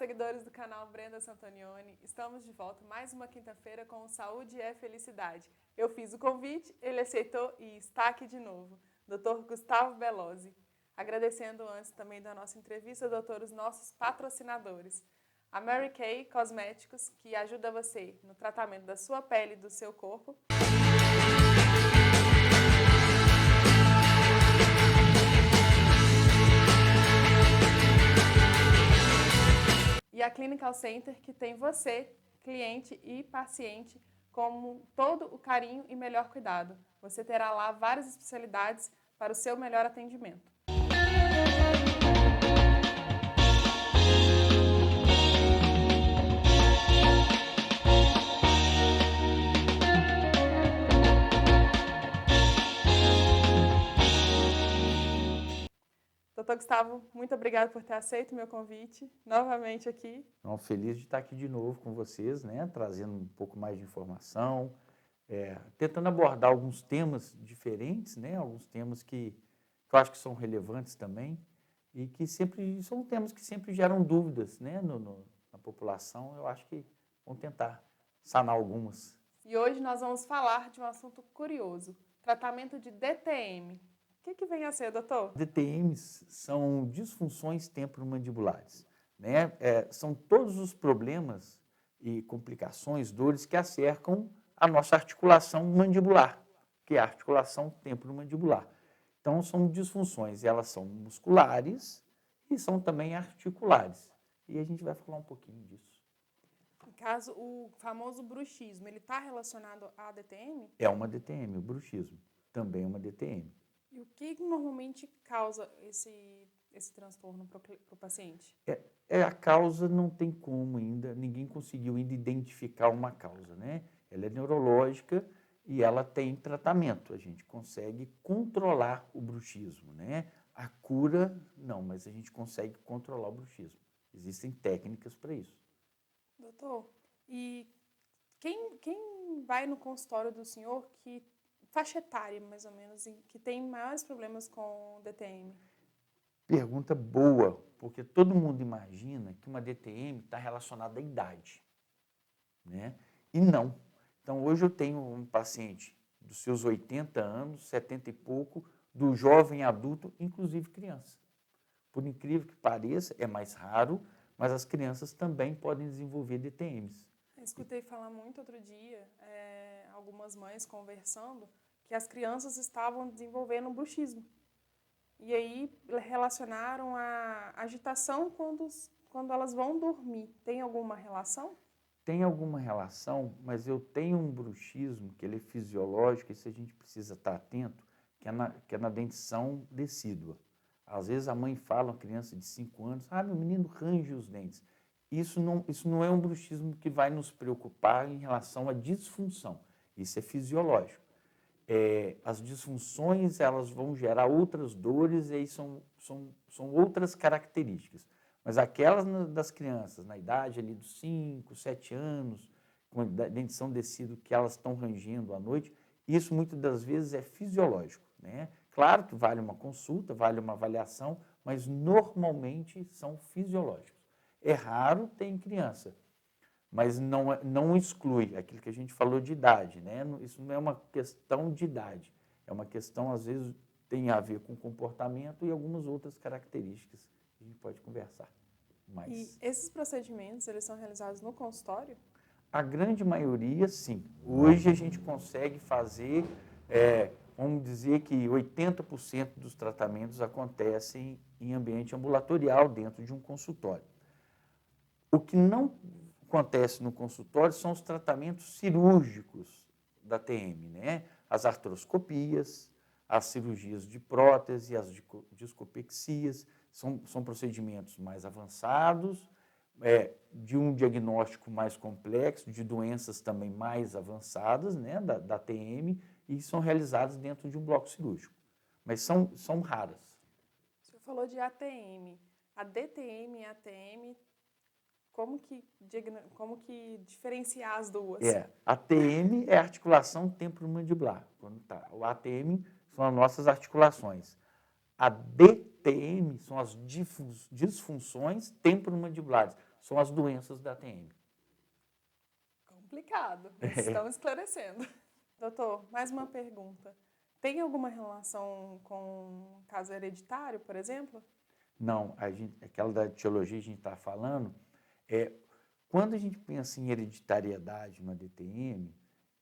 seguidores do canal Brenda Santonioni. Estamos de volta mais uma quinta-feira com o Saúde é Felicidade. Eu fiz o convite, ele aceitou e está aqui de novo, Dr. Gustavo Belosi. Agradecendo antes também da nossa entrevista, doutor, os nossos patrocinadores. A Mary Kay Cosméticos, que ajuda você no tratamento da sua pele e do seu corpo. E a Clinical Center, que tem você, cliente e paciente, como todo o carinho e melhor cuidado. Você terá lá várias especialidades para o seu melhor atendimento. Doutor Gustavo, muito obrigado por ter aceito o meu convite, novamente aqui. Então, feliz de estar aqui de novo com vocês, né? Trazendo um pouco mais de informação, tentando abordar alguns temas diferentes, né? Alguns temas que eu acho que são relevantes também e que sempre são temas que sempre geram dúvidas, né? Na população. Eu acho que vamos tentar sanar algumas. E hoje nós vamos falar de um assunto curioso, tratamento de DTM. O que vem a ser, doutor? DTMs são disfunções temporomandibulares, né? São todos os problemas e complicações, dores que acercam a nossa articulação mandibular, que é a articulação temporomandibular. Então, são disfunções, elas são musculares e são também articulares. E a gente vai falar um pouquinho disso. No caso, o famoso bruxismo, ele está relacionado à DTM? É uma DTM, o bruxismo, também é uma DTM. E o que normalmente causa esse transtorno para o paciente? A causa não tem como ainda, ninguém conseguiu ainda identificar uma causa, né? Ela é neurológica e ela tem tratamento, a gente consegue controlar o bruxismo, né? A cura, não, mas a gente consegue controlar o bruxismo. Existem técnicas para isso. Doutor, e quem vai no consultório do senhor, que faixa etária, mais ou menos, que tem maiores problemas com DTM? Pergunta boa, porque todo mundo imagina que uma DTM está relacionada à idade, né? E não. Então, hoje eu tenho um paciente dos seus 80 anos, 70 e pouco, do jovem adulto, inclusive criança. Por incrível que pareça, é mais raro, mas as crianças também podem desenvolver DTMs. Eu escutei falar muito outro dia, algumas mães conversando, que as crianças estavam desenvolvendo bruxismo. E aí relacionaram a agitação quando elas vão dormir. Tem alguma relação? Tem alguma relação, mas eu tenho um bruxismo que ele é fisiológico, e isso a gente precisa estar atento, que é na dentição decídua. Às vezes a mãe fala, uma criança de 5 anos, meu menino range os dentes. Isso não é um bruxismo que vai nos preocupar em relação à disfunção. Isso é fisiológico. As disfunções, elas vão gerar outras dores e aí são outras características. Mas aquelas das crianças, na idade ali dos 5, 7 anos, com a dentição decídua que elas estão rangendo à noite, isso muitas das vezes é fisiológico, né? Claro que vale uma consulta, vale uma avaliação, mas normalmente são fisiológicos. É raro ter em criança, mas não exclui aquilo que a gente falou de idade, né? Isso não é uma questão de idade, é uma questão, às vezes, tem a ver com comportamento e algumas outras características que a gente pode conversar mais. E esses procedimentos, eles são realizados no consultório? A grande maioria, sim. Hoje a gente consegue fazer, vamos dizer que 80% dos tratamentos acontecem em ambiente ambulatorial, dentro de um consultório. O que não acontece no consultório são os tratamentos cirúrgicos da TM, né? As artroscopias, as cirurgias de prótese, as discopexias, são procedimentos mais avançados, de um diagnóstico mais complexo, de doenças também mais avançadas, né, da TM, e são realizados dentro de um bloco cirúrgico. Mas são raras. O senhor falou de ATM. A DTM e a ATM, como que diferenciar as duas? A TM é a articulação temporomandibular. O ATM são as nossas articulações. A DTM são as disfunções temporomandibulares. são as doenças da TM. Complicado, mas estamos esclarecendo. Doutor, mais uma pergunta. Tem alguma relação com caso hereditário, por exemplo? Não, aquela da etiologia que a gente está falando, quando a gente pensa em hereditariedade na DTM,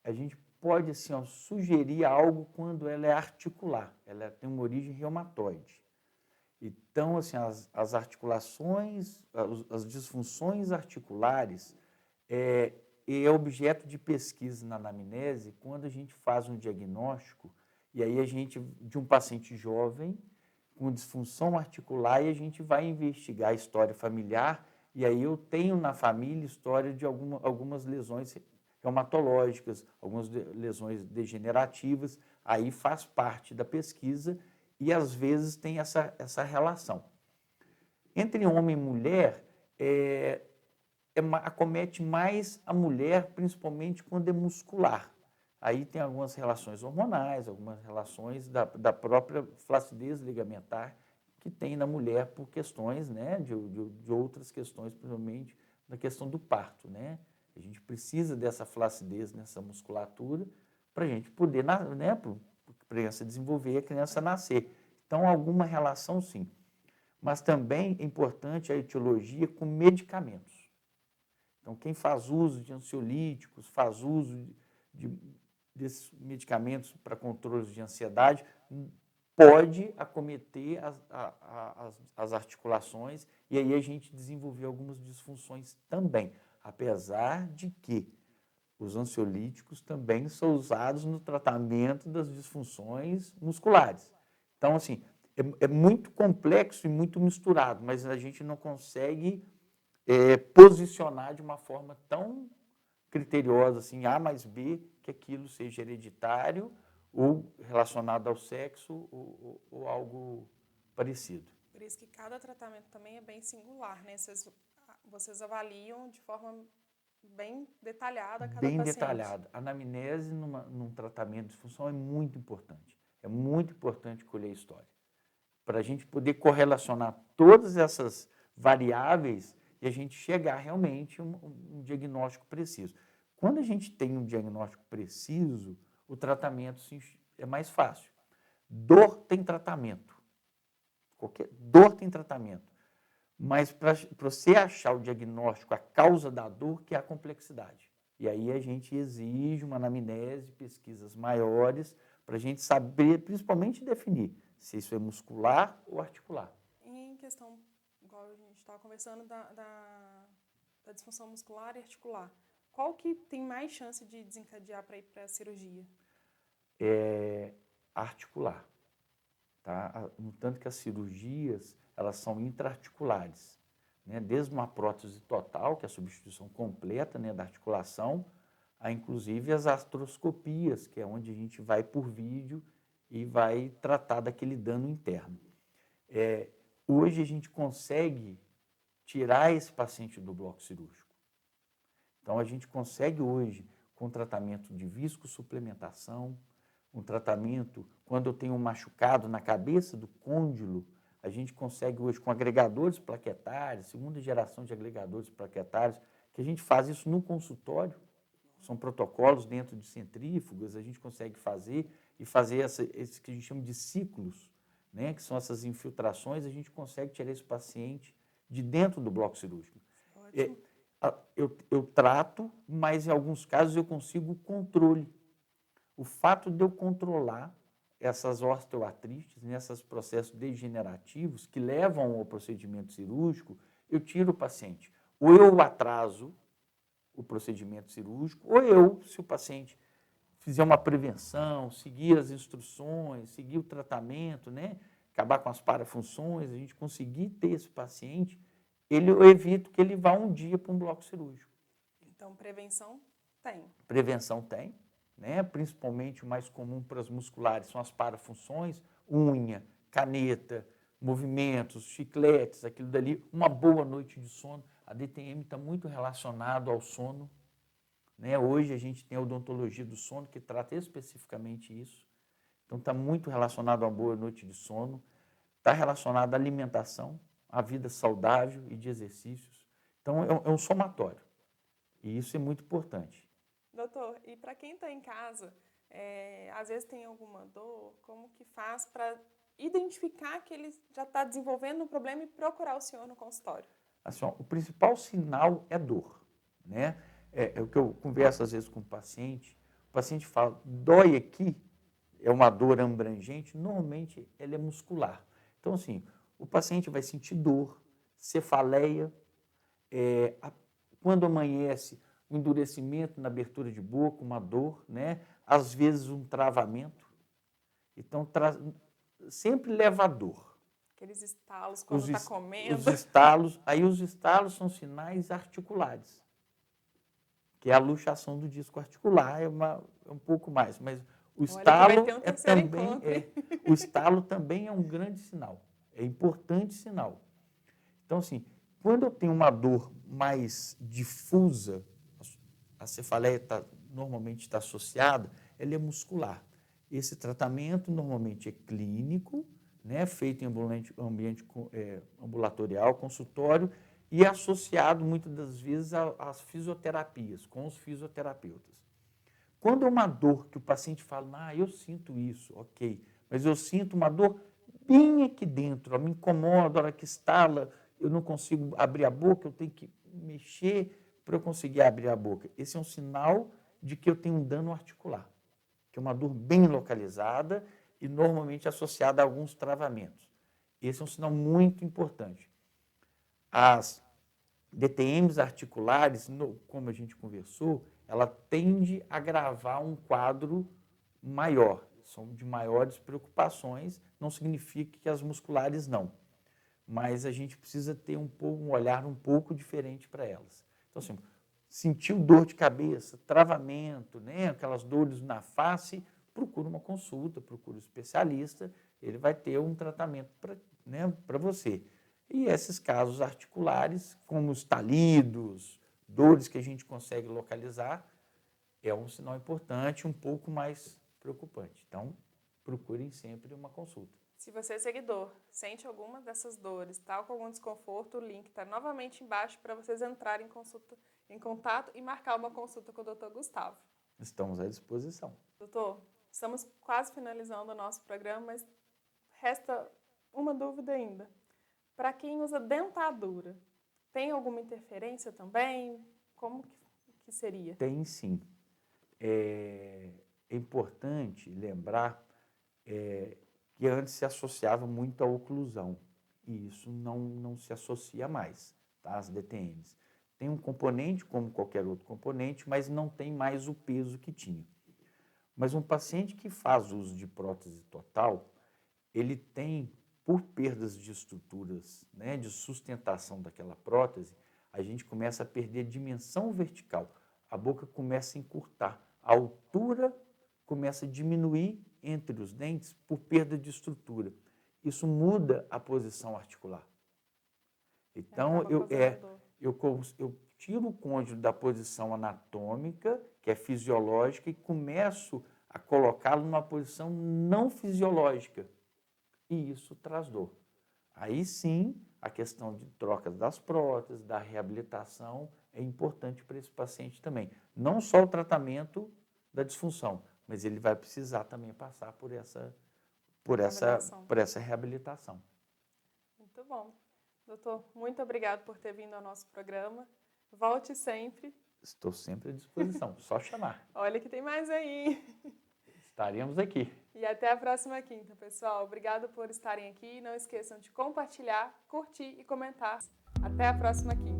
a gente pode assim, sugerir algo quando ela é articular, ela tem uma origem reumatoide. Então, assim, as articulações, as disfunções articulares é objeto de pesquisa na anamnese quando a gente faz um diagnóstico, e aí a gente, de um paciente jovem, com disfunção articular, e a gente vai investigar a história familiar, e aí eu tenho na família história de algumas lesões reumatológicas, algumas lesões degenerativas, aí faz parte da pesquisa, e às vezes tem essa relação. Entre homem e mulher, acomete mais a mulher, principalmente quando é muscular. Aí tem algumas relações hormonais, algumas relações da própria flacidez ligamentar que tem na mulher por questões, né, de outras questões, principalmente na questão do parto, né? A gente precisa dessa flacidez nessa musculatura para a gente poder, né, para a criança desenvolver e a criança nascer. Então, alguma relação sim. Mas também é importante a etiologia com medicamentos. Então, quem faz uso de ansiolíticos, faz uso desses medicamentos para controle de ansiedade, pode acometer as articulações e aí a gente desenvolver algumas disfunções também, apesar de que os ansiolíticos também são usados no tratamento das disfunções musculares. Então, assim, é muito complexo e muito misturado, mas a gente não consegue posicionar de uma forma tão criteriosa, assim, A mais B, que aquilo seja hereditário ou relacionado ao sexo ou algo parecido. Por isso que cada tratamento também é bem singular, né? Vocês avaliam de forma bem detalhada cada bem paciente. detalhada. A anamnese num tratamento de disfunção é muito importante. É muito importante colher a história. Para a gente poder correlacionar todas essas variáveis e a gente chegar realmente a um diagnóstico preciso. Quando a gente tem um diagnóstico preciso, o tratamento é mais fácil. Dor tem tratamento. Dor tem tratamento. Mas para você achar o diagnóstico, a causa da dor, que é a complexidade. E aí a gente exige uma anamnese, pesquisas maiores, para a gente saber, principalmente, definir se isso é muscular ou articular. Em questão, igual a gente estava conversando, da disfunção muscular e articular, qual que tem mais chance de desencadear para ir para a cirurgia? É articular. Tá? No tanto que as cirurgias, elas são intraarticulares, né? Desde uma prótese total, que é a substituição completa, né, da articulação, a inclusive as artroscopias, que é onde a gente vai por vídeo e vai tratar daquele dano interno. Hoje a gente consegue tirar esse paciente do bloco cirúrgico. Então a gente consegue hoje, com tratamento de viscosuplementação, um tratamento, quando eu tenho um machucado na cabeça do côndilo, a gente consegue hoje com agregadores plaquetários, segunda geração de agregadores plaquetários, que a gente faz isso no consultório, são protocolos dentro de centrífugas, a gente consegue fazer esse que a gente chama de ciclos, né, que são essas infiltrações, a gente consegue tirar esse paciente de dentro do bloco cirúrgico. Ótimo. Eu trato, mas em alguns casos eu consigo controle. O fato de eu controlar essas osteoartrites, esses processos degenerativos que levam ao procedimento cirúrgico, eu tiro o paciente. Ou eu atraso o procedimento cirúrgico, ou eu, se o paciente fizer uma prevenção, seguir as instruções, seguir o tratamento, né, acabar com as parafunções, a gente conseguir ter esse paciente, eu evito que ele vá um dia para um bloco cirúrgico. Então, prevenção tem. Prevenção tem. Né? Principalmente o mais comum para as musculares são as parafunções, unha, caneta, movimentos, chicletes, aquilo dali, uma boa noite de sono. A DTM está muito relacionado ao sono. Né? Hoje a gente tem a odontologia do sono que trata especificamente isso. Então está muito relacionado a uma boa noite de sono, está relacionado à alimentação, à vida saudável e de exercícios. Então, é um somatório. E isso é muito importante. Doutor, e para quem está em casa, às vezes tem alguma dor, como que faz para identificar que ele já está desenvolvendo um problema e procurar o senhor no consultório? Assim, ó, o principal sinal é dor, né? É o que eu converso às vezes com o paciente fala, dói aqui, é uma dor abrangente, normalmente ela é muscular. Então, assim, o paciente vai sentir dor, cefaleia, quando amanhece, um endurecimento na abertura de boca, uma dor, né? Às vezes um travamento. Então, sempre leva a dor. Aqueles estalos quando está comendo. Os estalos são sinais articulares, que é a luxação do disco articular, é um pouco mais, mas o estalo o estalo também é um grande sinal, é importante sinal. Então, assim, quando eu tenho uma dor mais difusa, a cefaleia normalmente está associada, ela é muscular. Esse tratamento normalmente é clínico, né, feito em ambiente ambulatorial, consultório, e é associado muitas das vezes às fisioterapias, com os fisioterapeutas. Quando é uma dor que o paciente fala, eu sinto isso, ok, mas eu sinto uma dor bem aqui dentro, ela me incomoda, a hora que estala, eu não consigo abrir a boca, eu tenho que mexer para eu conseguir abrir a boca. Esse é um sinal de que eu tenho um dano articular, que é uma dor bem localizada e normalmente associada a alguns travamentos. Esse é um sinal muito importante. As DTMs articulares, como a gente conversou, ela tende a agravar um quadro maior, são de maiores preocupações, não significa que as musculares não, mas a gente precisa ter um olhar um pouco diferente para elas. Então, assim, sentiu dor de cabeça, travamento, né, aquelas dores na face, procura uma consulta, procura um especialista, ele vai ter um tratamento para você. E esses casos articulares, como os talidos, dores que a gente consegue localizar, é um sinal importante, um pouco mais preocupante. Então, procurem sempre uma consulta. Se você, seguidor, sente alguma dessas dores, está com algum desconforto, o link está novamente embaixo para vocês entrarem em contato e marcar uma consulta com o Dr. Gustavo. Estamos à disposição. Doutor, estamos quase finalizando o nosso programa, mas resta uma dúvida ainda. Para quem usa dentadura, tem alguma interferência também? Como que seria? Tem sim. É importante lembrar que antes se associava muito à oclusão, e isso não se associa mais, tá? As DTMs. Tem um componente, como qualquer outro componente, mas não tem mais o peso que tinha. Mas um paciente que faz uso de prótese total, ele tem, por perdas de estruturas, né, de sustentação daquela prótese, a gente começa a perder dimensão vertical. A boca começa a encurtar, a altura começa a diminuir entre os dentes por perda de estrutura. Isso muda a posição articular. Então, eu tiro o côndilo da posição anatômica, que é fisiológica, e começo a colocá-lo numa posição não fisiológica. E isso traz dor. Aí sim, a questão de troca das próteses, da reabilitação, é importante para esse paciente também. Não só o tratamento da disfunção, mas ele vai precisar também passar por essa reabilitação. Muito bom. Doutor, muito obrigado por ter vindo ao nosso programa. Volte sempre. Estou sempre à disposição, só chamar. Olha que tem mais aí. Estaremos aqui. E até a próxima quinta, pessoal. Obrigado por estarem aqui. Não esqueçam de compartilhar, curtir e comentar. Até a próxima quinta.